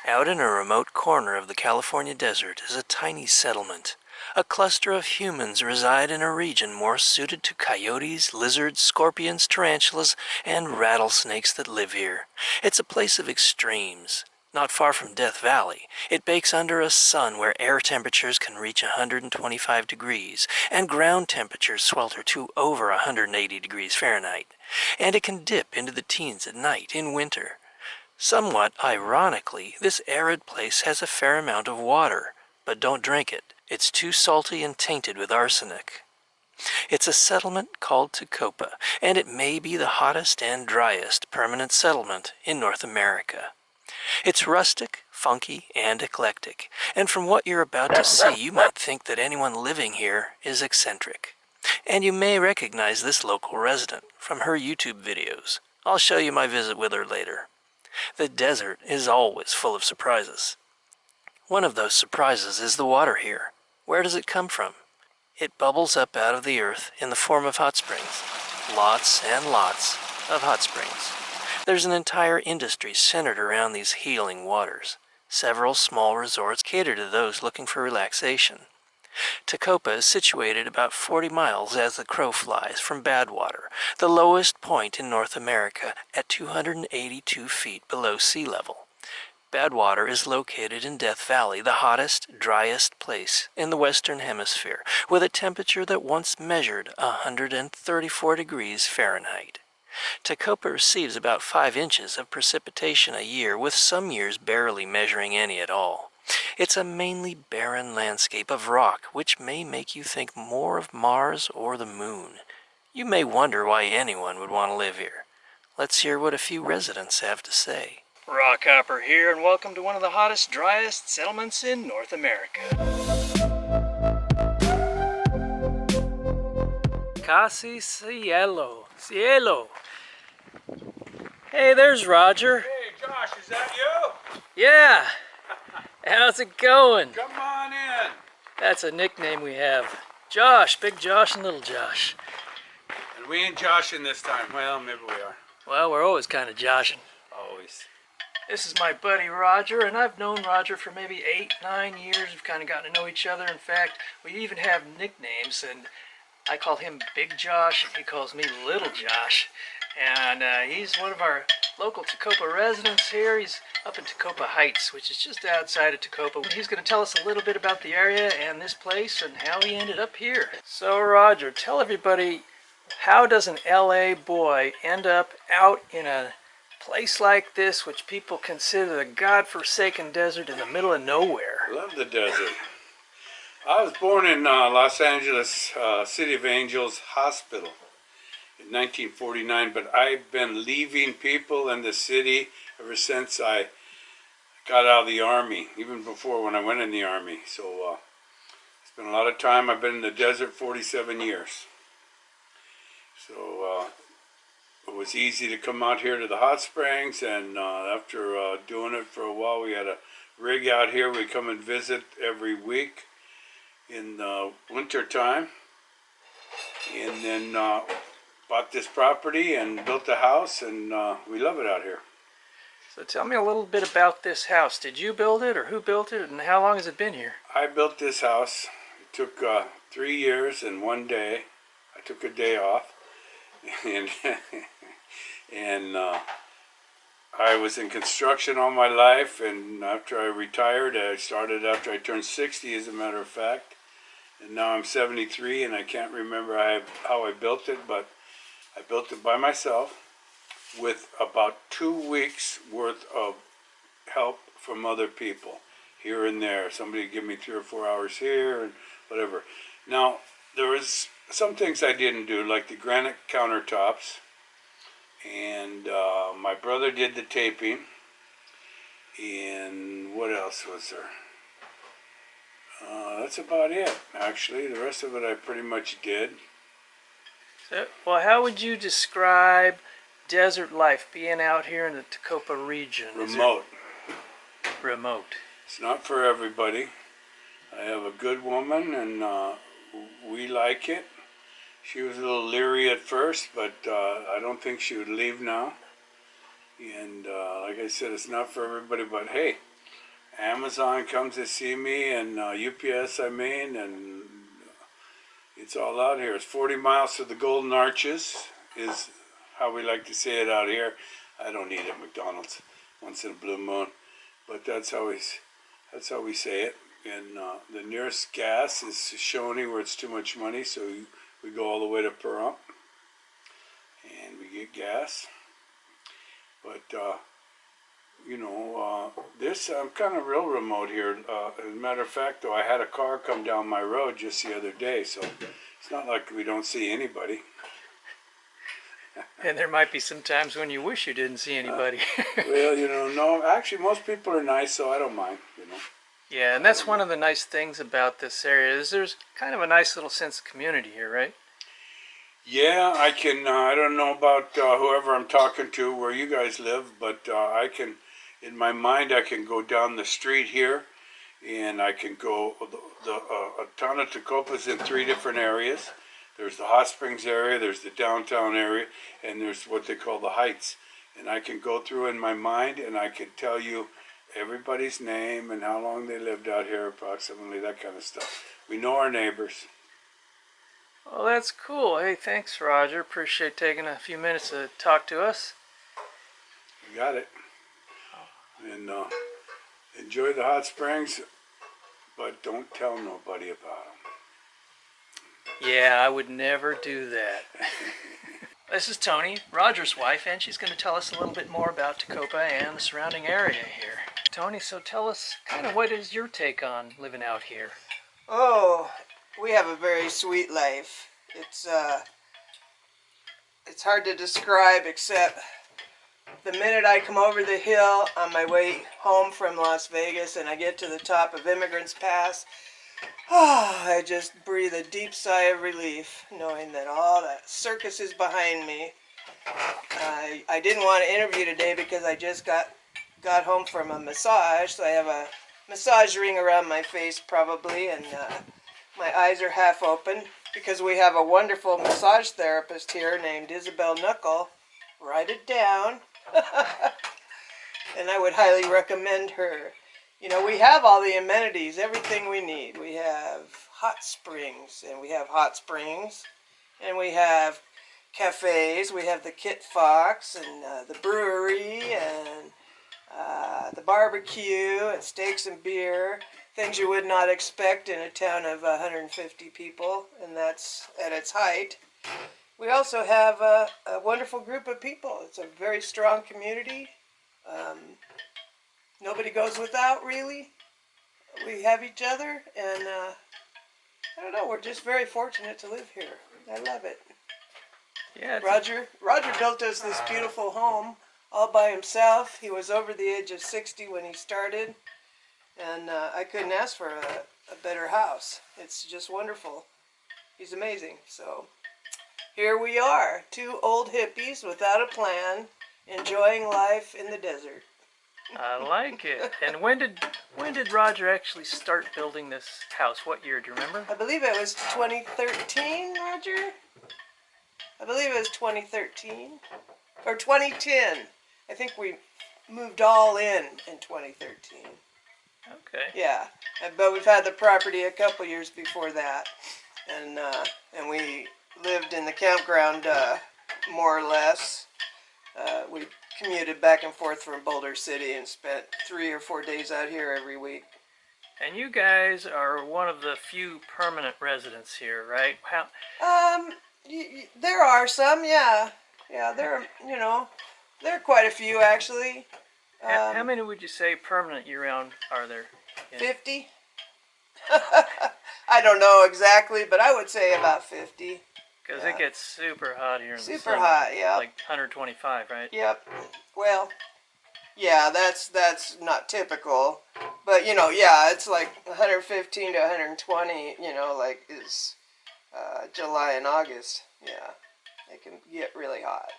Out in a remote corner of the California desert is a tiny settlement. A cluster of humans reside in a region more suited to coyotes, lizards, scorpions, tarantulas, and rattlesnakes that live here. It's a place of extremes. Not far from Death Valley, it bakes under a sun where air temperatures can reach 125 degrees and ground temperatures swelter to over 180 degrees Fahrenheit. And it can dip into the teens at night in winter. Somewhat ironically, this arid place has a fair amount of water, but don't drink it. It's too salty and tainted with arsenic. It's a settlement called Tecopa, and it may be the hottest and driest permanent settlement in North America. It's rustic, funky, and eclectic, and from what you're about to see, you might think that anyone living here is eccentric. And you may recognize this local resident from her YouTube videos. I'll show you my visit with her later. The desert is always full of surprises. One of those surprises is the water here. Where does it come from? It bubbles up out of the earth in the form of hot springs. Lots and lots of hot springs. There's an entire industry centered around these healing waters. Several small resorts cater to those looking for relaxation. Tecopa is situated about 40 miles as the crow flies from Badwater, the lowest point in North America at 282 feet below sea level. Badwater is located in Death Valley, the hottest, driest place in the Western Hemisphere, with a temperature that once measured 134 degrees Fahrenheit. Tecopa receives about 5 inches of precipitation a year, with some years barely measuring any at all. It's a mainly barren landscape of rock, which may make you think more of Mars or the moon. You may wonder why anyone would want to live here. Let's hear what a few residents have to say. Rockhopper here, and welcome to one of the hottest, driest settlements in North America. Casi cielo, cielo. Hey, there's Roger. Hey, Josh, is that you? Yeah. How's it going? Come on in. That's a nickname we have. Josh, Big Josh and Little Josh. And we ain't joshing this time. Well, maybe we are. Well, we're always kind of joshing. Always. This is my buddy Roger, and I've known Roger for maybe 8-9 years. We've kind of gotten to know each other. In fact, we even have nicknames, and I call him Big Josh, and he calls me Little Josh. And he's one of our local Tecopa residents here. He's up in Tecopa Heights, which is just outside of Tecopa. He's going to tell us a little bit about the area and this place and how he ended up here. So Roger, tell everybody, how does an LA boy end up out in a place like this, which people consider the God-forsaken desert in the middle of nowhere? Love the desert. I was born in Los Angeles, City of Angels Hospital in 1949, but I've been leaving people in the city ever since I got out of the Army, even before when I went in the Army. So it's been a lot of time. I've been in the desert 47 years. So it was easy to come out here to the hot springs, and after doing it for a while, we had a rig out here. We come and visit every week in the winter time, and then bought this property and built a house, and we love it out here. So tell me a little bit about this house. Did you build it, or who built it, and how long has it been here? I built this house. It took 3 years and 1 day. I took a day off, and I was in construction all my life, and after I retired, I started after I turned 60, as a matter of fact, and now I'm 73, and I can't remember how I built it, but I built it by myself with about 2 weeks worth of help from other people here and there. Somebody give me 3 or 4 hours here and whatever. Now, there was some things I didn't do, like the granite countertops, and my brother did the taping, and what else was there? That's about it, actually. The rest of it I pretty much did. So, well, how would you describe desert life being out here in the Tecopa region? Remote. Remote. It's not for everybody. I have a good woman, and we like it. She was a little leery at first, but I don't think she would leave now. And like I said, it's not for everybody, but hey, Amazon comes to see me, and UPS, I mean, and it's all out here. It's 40 miles to the Golden Arches, is how we like to say it out here. I don't eat at McDonald's once in a blue moon, but that's how we say it. And the nearest gas is Shoshone, where it's too much money, so we go all the way to Pahrump, and we get gas. But I'm kind of real remote here. As a matter of fact, though, I had a car come down my road just the other day, so it's not like we don't see anybody. And there might be some times when you wish you didn't see anybody. Well, no, actually, most people are nice, so I don't mind, Yeah, and that's one of the nice things about this area is there's kind of a nice little sense of community here, right? Yeah, I can, I don't know about whoever I'm talking to, where you guys live, but I can, in my mind, I can go down the street here, and I can go, a town of Tacopa's in 3 different areas. There's the Hot Springs area, there's the downtown area, and there's what they call the Heights. And I can go through in my mind, and I can tell you everybody's name and how long they lived out here, approximately, that kind of stuff. We know our neighbors. Well, that's cool. Hey, thanks, Roger. Appreciate taking a few minutes to talk to us. You got it. And enjoy the hot springs, but don't tell nobody about them. Yeah, I would never do that. This is Tony, Roger's wife, and she's going to tell us a little bit more about Tacopa and the surrounding area here. Tony, so tell us kind of what is your take on living out here? Oh, we have a very sweet life. It's hard to describe, except the minute I come over the hill on my way home from Las Vegas and I get to the top of Immigrants Pass, I just breathe a deep sigh of relief knowing that all that circus is behind me. I didn't want to interview today because I just got home from a massage, so I have a massage ring around my face probably, and my eyes are half open because we have a wonderful massage therapist here named Isabel Knuckle. Write it down. And I would highly recommend her. We have all the amenities, everything we need. We have hot springs, and we have cafes. We have the Kit Fox, and the brewery, and the barbecue, and steaks and beer. Things you would not expect in a town of 150 people, and that's at its height. We also have a wonderful group of people. It's a very strong community. Nobody goes without, really. We have each other, and I don't know, we're just very fortunate to live here. I love it. Yeah, Roger built us this beautiful home all by himself. He was over the age of 60 when he started, and I couldn't ask for a better house. It's just wonderful. He's amazing. So here we are, 2 old hippies without a plan, enjoying life in the desert. I like it. And when did Roger actually start building this house? What year, do you remember? I believe it was 2013, Roger? I believe it was 2013. Or 2010. I think we moved all in 2013. Okay. Yeah, but we've had the property a couple years before that. And we lived in the campground more or less. We commuted back and forth from Boulder City and spent 3 or 4 days out here every week. And you guys are one of the few permanent residents here, right? How? There are some, yeah. Yeah, there are quite a few actually. How many would you say permanent year-round are there? 50? I don't know exactly, but I would say about 50. Because it gets super hot here in the summer. Super hot, yeah. Like 125, right? Yep. Well, yeah, that's not typical. But, yeah, it's like 115 to 120, like is July and August. Yeah, it can get really hot.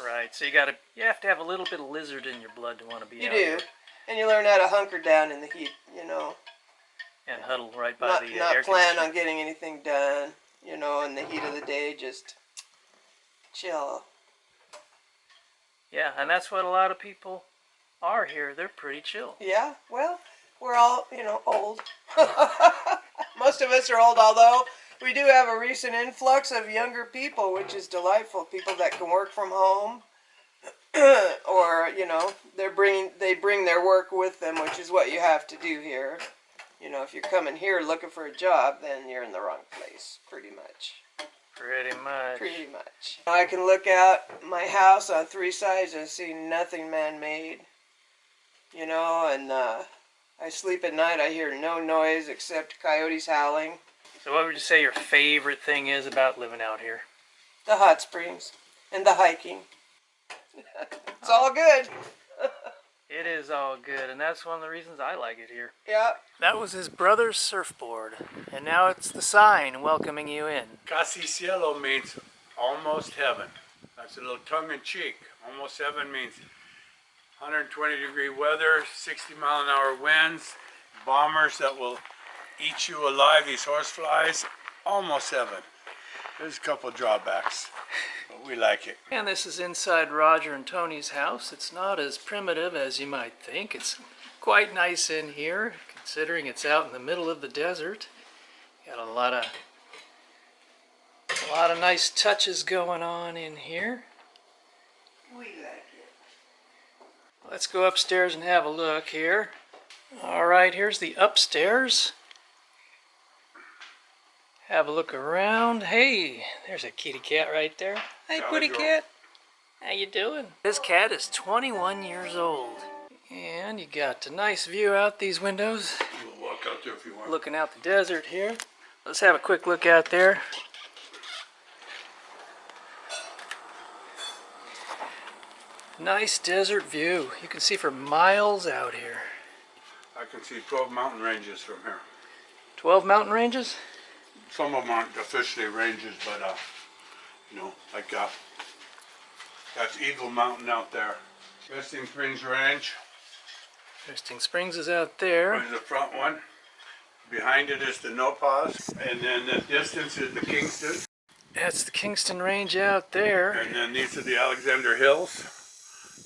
Right, so you have to have a little bit of lizard in your blood to want to be out here. You do. And you learn how to hunker down in the heat, And huddle right by the air conditioner. Not plan on getting anything done. In the heat of the day, just chill. Yeah, and that's what a lot of people are here, they're pretty chill. Yeah, well, we're all, you know, old. Most of us are old, although we do have a recent influx of younger people, which is delightful. People that can work from home, or you know, they bring their work with them, which is what you have to do here. You know, if you're coming here looking for a job, then you're in the wrong place, pretty much. Pretty much. Pretty much. I can look out my house on 3 sides and see nothing man-made. You know, and I sleep at night, I hear no noise except coyotes howling. So what would you say your favorite thing is about living out here? The hot springs and the hiking. It's all good. It is all good, and that's one of the reasons I like it here. Yeah. That was his brother's surfboard, and now it's the sign welcoming you in. Casi cielo means almost heaven. That's a little tongue-in-cheek. Almost heaven means 120-degree weather, 60-mile-an-hour winds, bombers that will eat you alive, these horseflies. Almost heaven. There's a couple drawbacks, but we like it. And this is inside Roger and Tony's house. It's not as primitive as you might think. It's quite nice in here, considering it's out in the middle of the desert. Got a lot of nice touches going on in here. We like it. Let's go upstairs and have a look here. All right, here's the upstairs. Have a look around. Hey, there's a kitty cat right there. Hey, kitty cat. How you doing? This cat is 21 years old. And you got a nice view out these windows. We'll walk out there if you want. Looking out the desert here. Let's have a quick look out there. Nice desert view. You can see for miles out here. I can see 12 mountain ranges from here. 12 mountain ranges? Some of them aren't officially ranges, but you know, like that's Eagle Mountain out there. Resting Springs Range. Resting Springs is out there. There's the front one. Behind it is the Nopaz, and then the distance is the Kingston. That's the Kingston Range out there. And then these are the Alexander Hills,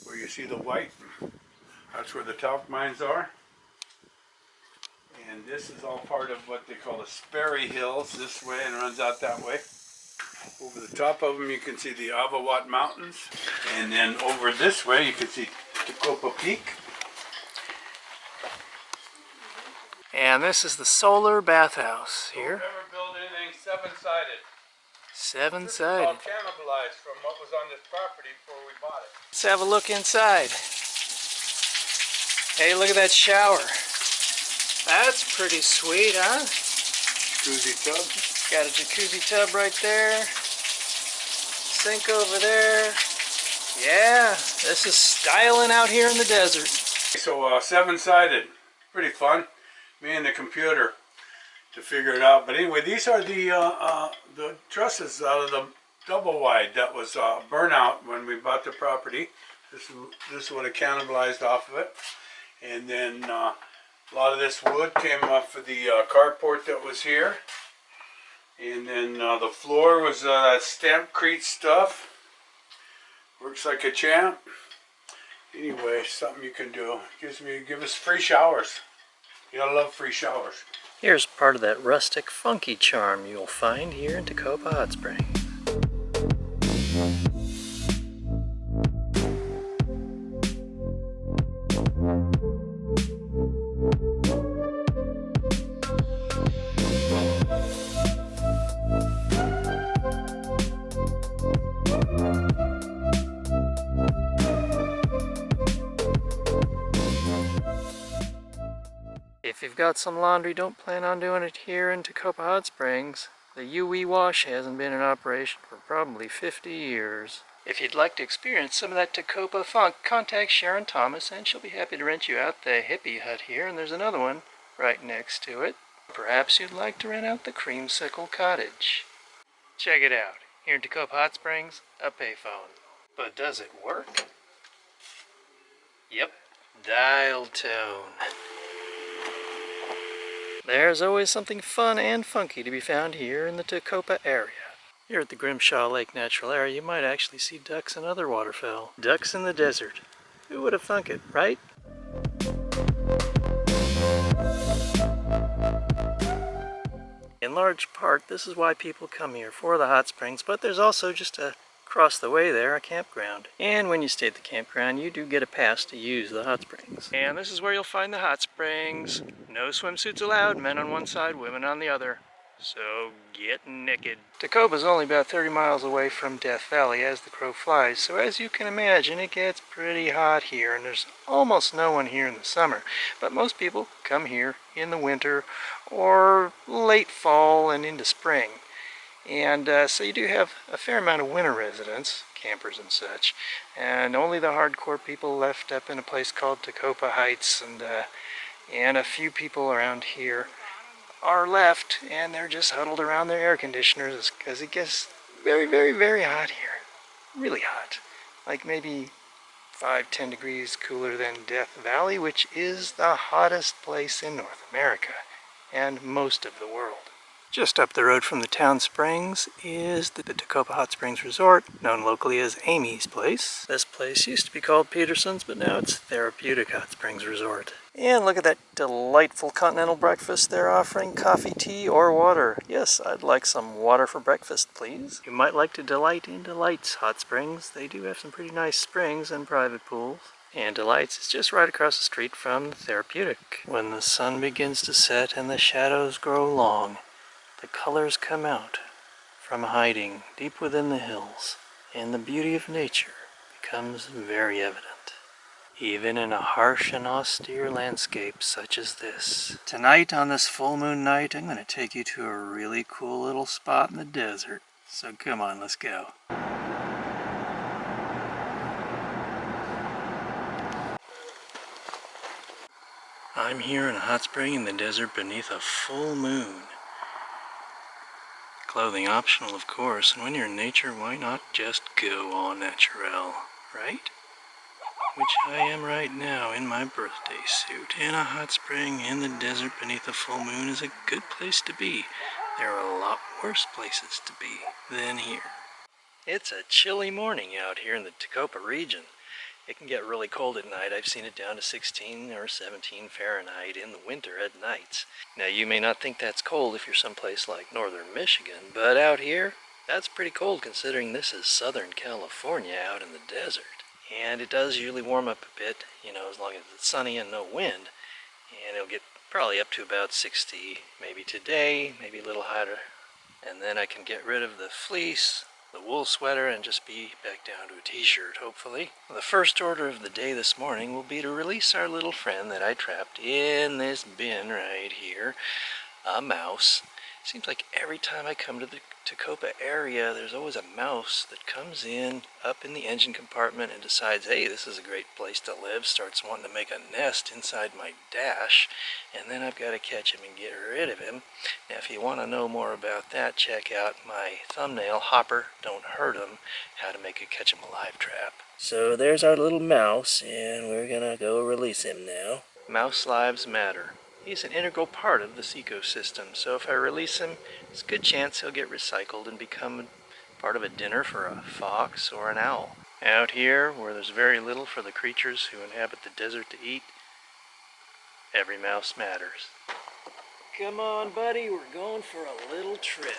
where you see the white. That's where the talc mines are. And this is all part of what they call the Sperry Hills this way and runs out that way. Over the top of them you can see the Avawat Mountains. And then over this way you can see Tacopa Peak. And this is the solar bathhouse here. Don't ever build anything seven-sided. Seven-sided. All cannibalized from what was on this property before we bought it. Let's have a look inside. Hey, look at that shower. That's pretty sweet, huh? Jacuzzi tub. Got a jacuzzi tub right there. Sink over there. Yeah, this is styling out here in the desert. So seven-sided, pretty fun. Me and the computer to figure it out. But anyway, these are the trusses out of the double wide that was burnout when we bought the property. This would have cannibalized off of it. And then a lot of this wood came off of the carport that was here. And then the floor was that Stampcrete stuff. Works like a champ. Anyway, something you can do. Give us free showers. You gotta love free showers. Here's part of that rustic, funky charm you'll find here in Tacopa Hot Springs. If you've got some laundry, don't plan on doing it here in Tacopa Hot Springs. The UE wash hasn't been in operation for probably 50 years. If you'd like to experience some of that Tacopa funk, contact Sharon Thomas and she'll be happy to rent you out the hippie hut here, and there's another one right next to it. Perhaps you'd like to rent out the creamsicle cottage. Check it out. Here in Tacopa Hot Springs, a payphone. But does it work? Yep, dial tone. There's always something fun and funky to be found here in the Tacopa area. Here at the Grimshaw Lake Natural Area, you might actually see ducks and other waterfowl. Ducks in the desert. Who would have thunk it, right? In large part, this is why people come here, for the hot springs, but there's also just across the way there a campground. And when you stay at the campground, you do get a pass to use the hot springs. And this is where you'll find the hot springs. No swimsuits allowed, men on one side, women on the other. So get naked. Tacopa's only about 30 miles away from Death Valley as the crow flies, so as you can imagine, it gets pretty hot here, and there's almost no one here in the summer. But most people come here in the winter or late fall and into spring. And so you do have a fair amount of winter residents, campers and such, and only the hardcore people left up in a place called Tacopa Heights, and a few people around here are left, and they're just huddled around their air conditioners because it gets very, very, very hot here. Really hot. Like maybe 5-10 degrees cooler than Death Valley, which is the hottest place in North America and most of the world. Just up the road from the town springs is the Tacopa Hot Springs Resort, known locally as Amy's Place. This place used to be called Peterson's, but now it's Therapeutic Hot Springs Resort. And look at that delightful continental breakfast they're offering. Coffee, tea, or water. Yes, I'd like some water for breakfast, please. You might like to delight in Delight's Hot Springs. They do have some pretty nice springs and private pools. And Delight's is just right across the street from the Therapeutic. When the sun begins to set and the shadows grow long, the colors come out from hiding deep within the hills, and the beauty of nature becomes very evident, even in a harsh and austere landscape such as this. Tonight, on this full moon night, I'm going to take you to a really cool little spot in the desert. So come on, let's go. I'm here in a hot spring in the desert beneath a full moon. Clothing optional, of course, and when you're in nature, why not just go all natural, right? Which I am right now in my birthday suit. And a hot spring in the desert beneath a full moon is a good place to be. There are a lot worse places to be than here. It's a chilly morning out here in the Tacopa region. It can get really cold at night. I've seen it down to 16 or 17 Fahrenheit in the winter at nights. Now, you may not think that's cold if you're someplace like northern Michigan, but out here, that's pretty cold considering this is Southern California out in the desert. And it does usually warm up a bit, you know, as long as it's sunny and no wind. And it'll get probably up to about 60, maybe today, maybe a little hotter. And then I can get rid of the fleece, the wool sweater, and just be back down to a t-shirt, hopefully. Well, the first order of the day this morning will be to release our little friend that I trapped in this bin right here, a mouse. Seems like every time I come to the Tacopa area, there's always a mouse that comes in up in the engine compartment and decides, hey, this is a great place to live, starts wanting to make a nest inside my dash, and then I've got to catch him and get rid of him. Now, if you want to know more about that, check out my thumbnail, Hopper, Don't Hurt Him, how to make a catch him alive trap. So there's our little mouse, and we're gonna go release him now. Mouse lives matter. He's an integral part of this ecosystem, so if I release him, there's a good chance he'll get recycled and become part of a dinner for a fox or an owl. Out here, where there's very little for the creatures who inhabit the desert to eat, every mouse matters. Come on, buddy, we're going for a little trip.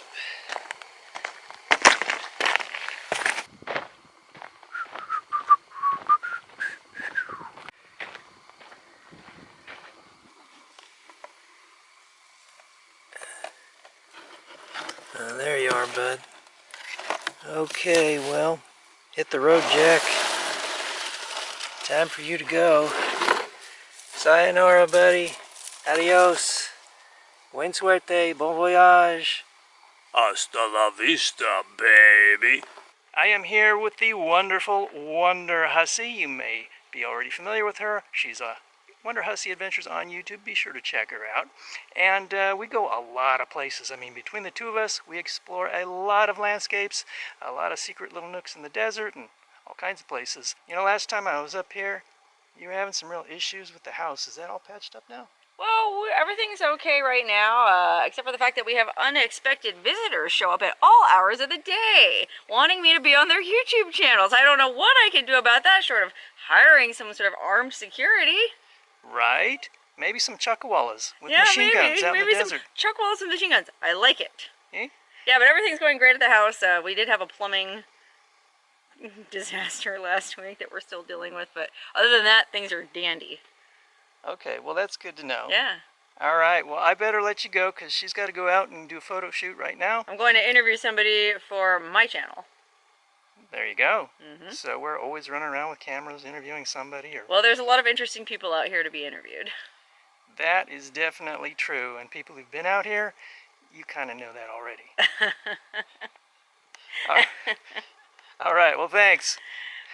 There you are, bud. Okay, well, hit the road, Jack. Time for you to go. Sayonara, buddy. Adios. Buen suerte. Bon voyage. Hasta la vista, baby. I am here with the wonderful Wonderhussy. You may be already familiar with her. She's a Wonderhussy Adventures on YouTube. Be sure to check her out. And we go a lot of places. I mean, between the two of us, we explore a lot of landscapes, a lot of secret little nooks in the desert, and all kinds of places. You know, last time I was up here, you were having some real issues with the house. Is that all patched up now? Well, everything's okay right now, except for the fact that we have unexpected visitors show up at all hours of the day, wanting me to be on their YouTube channels. I don't know what I can do about that, short of hiring some sort of armed security. Right? Maybe some chuckawallas with Yeah, machine guns out in the maybe some desert. chuckwalls and machine guns. I like it. Eh? Yeah, but everything's going great at the house. We did have a plumbing disaster last week that we're still dealing with, but other than that, things are dandy. Okay, well that's good to know. Yeah. All right, well I better let you go because she's got to go out and do a photo shoot right now. I'm going to interview somebody for my channel. There you go. So we're always running around with cameras interviewing somebody. Well, there's a lot of interesting people out here to be interviewed. That is definitely true, and people who've been out here, you kind of know that already. All right, well thanks.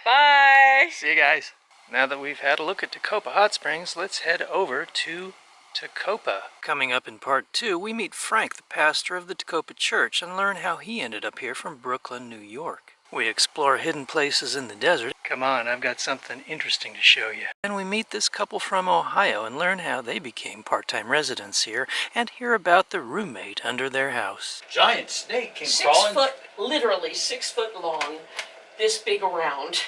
Bye! See you guys. Now that we've had a look at Tecopa Hot Springs, let's head over to Tecopa. Coming up in part 2, we meet Frank, the pastor of the Tecopa Church, and learn how he ended up here from Brooklyn, New York. We explore hidden places in the desert. Come on, I've got something interesting to show you. And we meet this couple from Ohio and learn how they became part-time residents here and hear about the roommate under their house. Giant snake came 6 crawling. foot, literally 6 foot long, this big around.